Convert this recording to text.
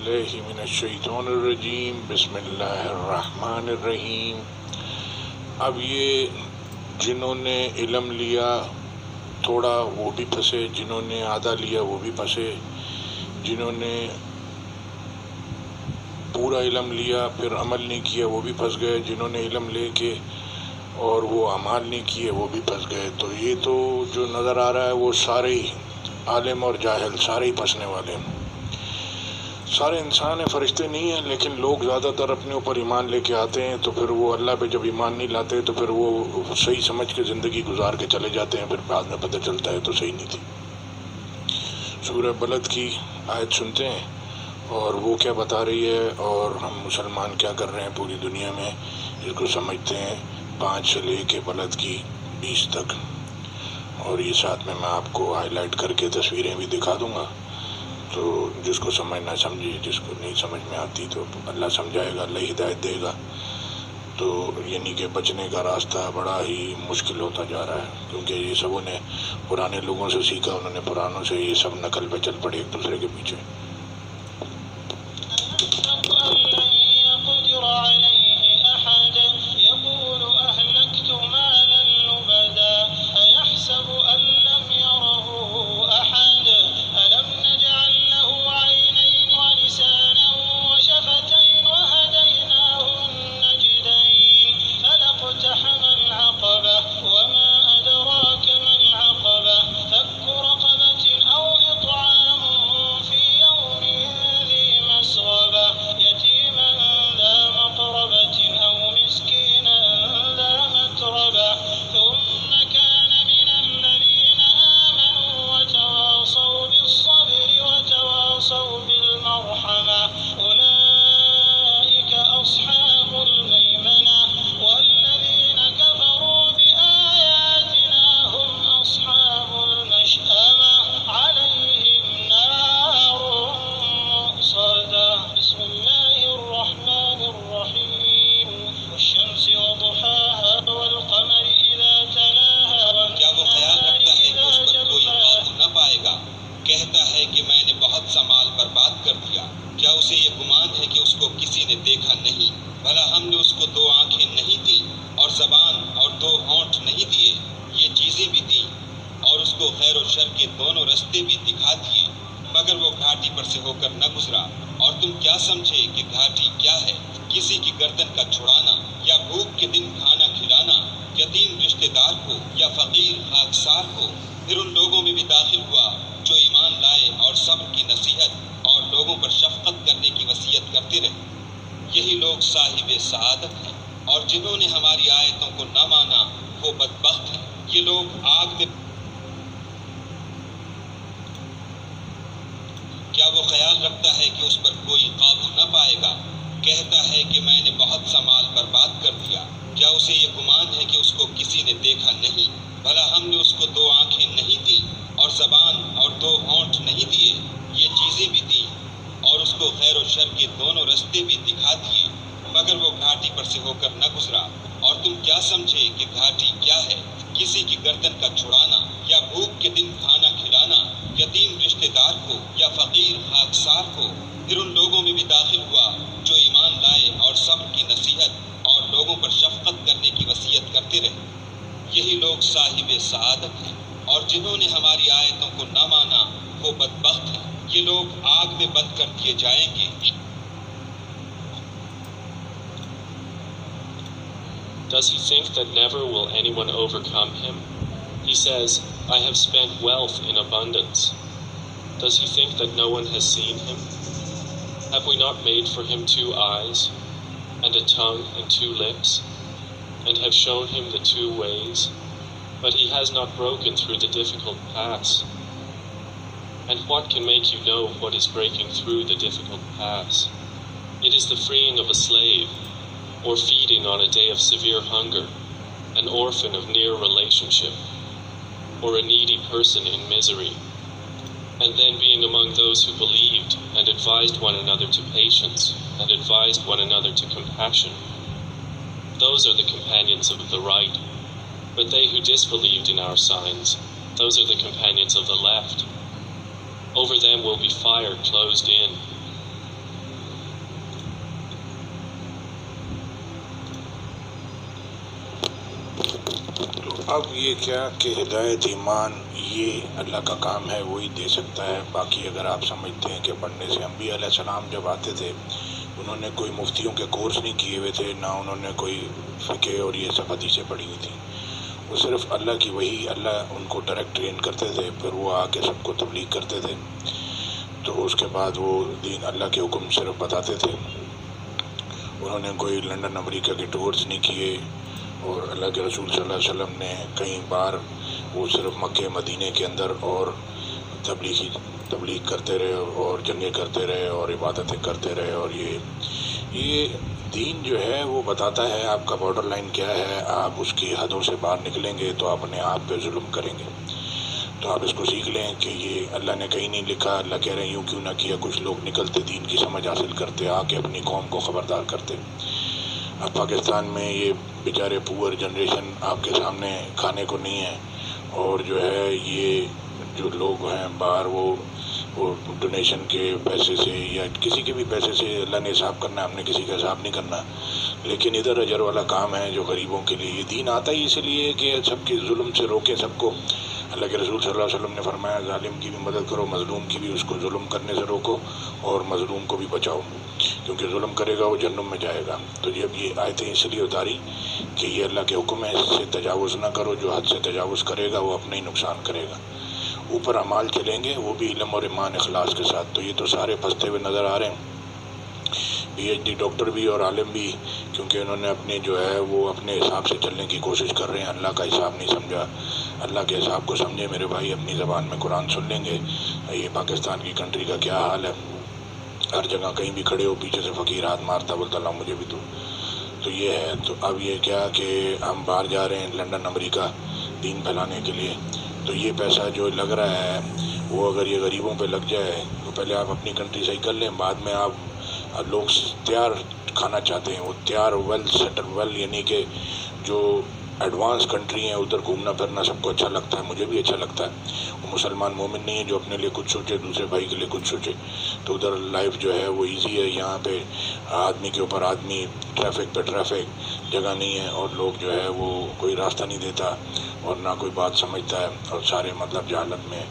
باللہ من الشیطان الرجیم بسم اللہ الرحمن الرحیم۔ اب یہ جنہوں نے علم لیا تھوڑا وہ بھی پھنسے، جنہوں نے آدھا لیا وہ بھی پھنسے، جنہوں نے پورا علم لیا پھر عمل نہیں کیا وہ بھی پھنس گئے، جنہوں نے علم لے کے اور وہ اعمال نہیں کیے وہ بھی پھنس گئے۔ تو یہ تو جو نظر آ رہا ہے وہ سارے ہی عالم اور جاہل سارے ہی پھنسنے والے ہیں۔ سارے انسان ہیں، فرشتے نہیں ہیں، لیکن لوگ زیادہ تر اپنے اوپر ایمان لے کے آتے ہیں تو پھر وہ اللہ پہ جب ایمان نہیں لاتے تو پھر وہ صحیح سمجھ کے زندگی گزار کے چلے جاتے ہیں، پھر بعد میں پتہ چلتا ہے تو صحیح نہیں تھی۔ سورہ بلد کی آیت سنتے ہیں اور وہ کیا بتا رہی ہے اور ہم مسلمان کیا کر رہے ہیں پوری دنیا میں، اس کو سمجھتے ہیں 5 سے لے کے بلد کی 20 تک، اور یہ ساتھ میں آپ کو ہائی لائٹ کر کے تصویریں بھی دکھا دوں گا، تو جس کو سمجھنا سمجھے، جس کو نہیں سمجھ میں آتی تو اللہ سمجھائے گا، اللہ ہدایت دے گا۔ تو یعنی کہ بچنے کا راستہ بڑا ہی مشکل ہوتا جا رہا ہے، کیونکہ یہ سبوں نے پرانے لوگوں سے سیکھا، انہوں نے پرانوں سے یہ سب نقل پہ چل پڑے ایک دوسرے کے پیچھے۔ Does he think that never will anyone overcome him? He says, I have spent wealth in abundance. Does he think that no one has seen him? Have we not made for him 2 eyes, and a tongue and 2 lips, and have shown him the 2 ways? But he has not broken through the difficult paths. And what can make you know what is breaking through the difficult paths? It is the freeing of a slave, or feeding on a day of severe hunger, an orphan of near relationship, or a needy person in misery, and then being among those who believed and advised one another to patience and advised one another to compassion. Those are the companions of the right, but they who disbelieved in our signs, those are the companions of the left. Over them will be fire closed in. اب یہ کیا کہ ہدایت ایمان یہ اللہ کا کام ہے، وہی دے سکتا ہے۔ باقی اگر آپ سمجھتے ہیں کہ پڑھنے سے، انبیاء علیہ السلام جب آتے تھے انہوں نے کوئی مفتیوں کے کورس نہیں کیے ہوئے تھے، نہ انہوں نے کوئی فقہ اور یہ سب حدیثیں پڑھی ہوئی تھیں، وہ صرف اللہ کی وہی، اللہ ان کو ڈائریکٹ ٹرین کرتے تھے، پھر وہ آ کے سب کو تبلیغ کرتے تھے، تو اس کے بعد وہ دین اللہ کے حکم صرف بتاتے تھے۔ انہوں نے کوئی لنڈن امریکہ کے ٹورس نہیں کیے، اور اللہ کے رسول صلی اللہ علیہ وسلم نے کئی بار وہ صرف مکہ مدینے کے اندر اور تبلیغ کرتے رہے اور جنگیں کرتے رہے اور عبادتیں کرتے رہے، اور یہ دین جو ہے وہ بتاتا ہے آپ کا بارڈر لائن کیا ہے، آپ اس کی حدوں سے باہر نکلیں گے تو آپ اپنے آپ پہ ظلم کریں گے۔ تو آپ اس کو سیکھ لیں کہ یہ اللہ نے کہیں نہیں لکھا، اللہ کہہ رہے ہیں یوں کیوں نہ کیا۔ کچھ لوگ نکلتے دین کی سمجھ حاصل کرتے، آ کے اپنی قوم کو خبردار کرتے۔ اب پاکستان میں یہ بیچارے پور جنریشن آپ کے سامنے کھانے کو نہیں ہے، اور جو ہے یہ جو لوگ ہیں باہر وہ ڈونیشن کے پیسے سے یا کسی کے بھی پیسے سے اللہ نے حساب کرنا ہے، ہم نے کسی کا حساب نہیں کرنا، لیکن ادھر اجر والا کام ہے جو غریبوں کے لیے۔ یہ دین آتا ہی اس لیے کہ سب کے ظلم سے روکیں سب کو۔ اللہ کے رسول صلی اللہ علیہ وسلم نے فرمایا ظالم کی بھی مدد کرو، مظلوم کی بھی، اس کو ظلم کرنے سے روکو اور مظلوم کو بھی بچاؤ، کیونکہ ظلم کرے گا وہ جہنم میں جائے گا۔ تو جب یہ آیتیں اس لیے اتاری کہ یہ اللہ کے حکم ہے، اس سے تجاوز نہ کرو، جو حد سے تجاوز کرے گا وہ اپنا ہی نقصان کرے گا۔ اوپر اعمال چلیں گے وہ بھی علم اور ایمان اخلاص کے ساتھ۔ تو یہ تو سارے پھنستے ہوئے نظر آ رہے ہیں، پی ایچ ڈی ڈاکٹر بھی اور عالم بھی، کیونکہ انہوں نے اپنے جو ہے وہ اپنے حساب سے چلنے کی کوشش کر رہے ہیں، اللہ کا حساب نہیں سمجھا۔ اللہ کے حساب کو سمجھے میرے بھائی، اپنی زبان میں قرآن سن لیں گے۔ یہ پاکستان کی کنٹری کا کیا حال ہے، ہر جگہ کہیں بھی کھڑے ہو پیچھے سے فقیر ہاتھ مارتا بولتا اللہ مجھے بھی تو یہ ہے۔ تو اب یہ کیا کہ ہم باہر جا رہے ہیں لنڈن امریکہ دین پھیلانے کے لیے، تو یہ پیسہ جو لگ رہا ہے وہ اگر یہ غریبوں پہ لگ جائے تو پہلے آپ اپنی کنٹری صحیح کر لیں، بعد میں آپ لوگ تیار کھانا چاہتے ہیں، وہ تیار ویل سیٹل ویل، یعنی کہ جو ایڈوانس کنٹری ہیں ادھر گھومنا پھرنا سب کو اچھا لگتا ہے، مجھے بھی اچھا لگتا ہے۔ وہ مسلمان مومن نہیں ہے جو اپنے لیے کچھ سوچے دوسرے بھائی کے لیے کچھ سوچے، تو ادھر لائف جو ہے وہ ایزی ہے۔ یہاں پہ آدمی کے اوپر آدمی، ٹریفک پہ ٹریفک، جگہ نہیں ہے، اور لوگ جو ہے وہ کوئی راستہ نہیں دیتا اور نہ کوئی بات سمجھتا ہے، اور سارے مطلب جہالت میں